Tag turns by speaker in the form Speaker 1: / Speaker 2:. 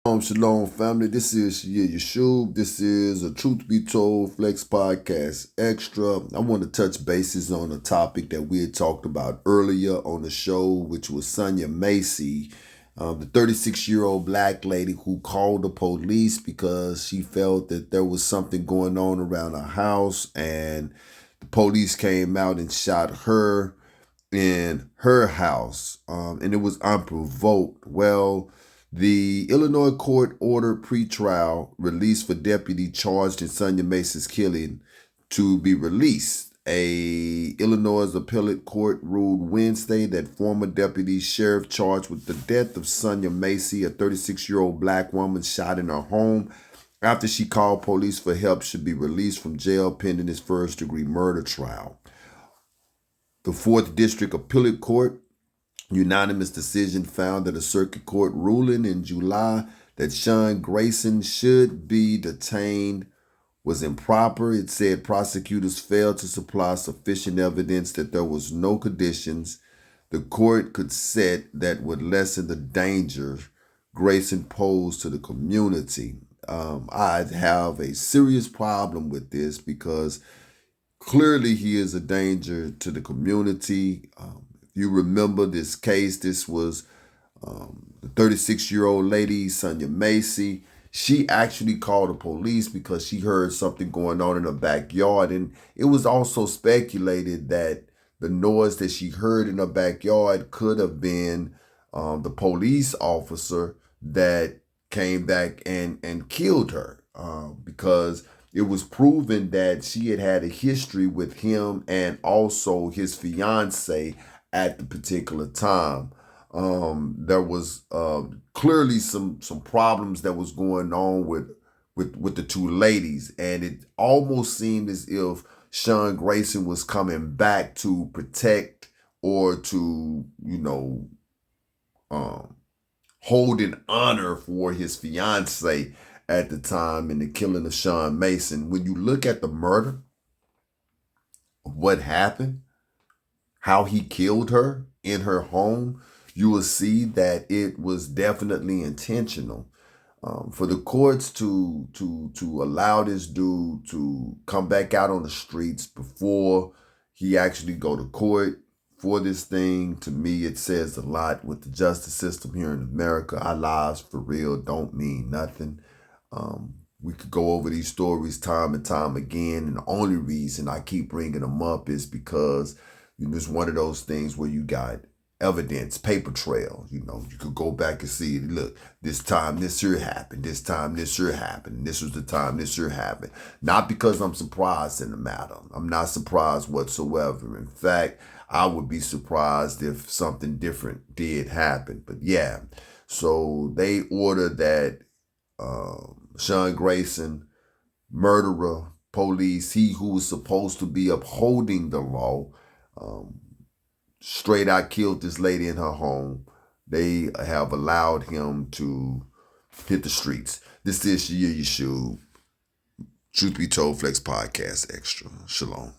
Speaker 1: Shalom, family. This is Yeshua. This is a Truth Be Told Flex Podcast Extra. I want to touch bases on a topic that we had talked about earlier on the show, which was Sonya Massey, the 36-year-old black lady who called the police because she felt that there was something going on around her house, and the police came out and shot her in her house, and it was unprovoked. Well, the Illinois court ordered pretrial release for deputy charged in Sonya Massey's killing to be released. Illinois appellate court ruled Wednesday that former deputy sheriff charged with the death of Sonya Massey, a 36-year-old black woman shot in her home after she called police for help, should be released from jail pending his first-degree murder trial. The 4th District Appellate Court unanimous decision found that a circuit court ruling in July that Sean Grayson should be detained was improper. It said prosecutors failed to supply sufficient evidence that there was no conditions the court could set that would lessen the danger Grayson posed to the community. I have a serious problem with this because clearly he is a danger to the community. You remember this case, this was the 36-year-old lady, Sonya Massey. She actually called the police because she heard something going on in her backyard. And it was also speculated that the noise that she heard in her backyard could have been the police officer that came back and killed her, because it was proven that she had had a history with him and also his fiance at the particular time. There was clearly some problems that was going on with the two ladies, and it almost seemed as if Sean Grayson was coming back to protect or to, hold in honor for his fiance at the time in the killing of Sean Mason. When you look at the murder of what happened, how he killed her in her home, you will see that it was definitely intentional. For the courts to allow this dude to come back out on the streets before he actually go to court for this thing, to me, it says a lot with the justice system here in America. Our lives for real don't mean nothing. We could go over these stories time and time again, and the only reason I keep bringing them up is because it's one of those things where you got evidence, paper trail. You could go back and see, look, this time this here happened, this time this here happened, and this was the time this here happened. Not because I'm surprised in the matter. I'm not surprised whatsoever. In fact, I would be surprised if something different did happen. But yeah, so they ordered that Sean Grayson, murderer, police, he who was supposed to be upholding the law, straight out killed this lady in her home. They have allowed him to hit the streets. This is Yeshua. Truth Be Told Flex Podcast Extra. Shalom.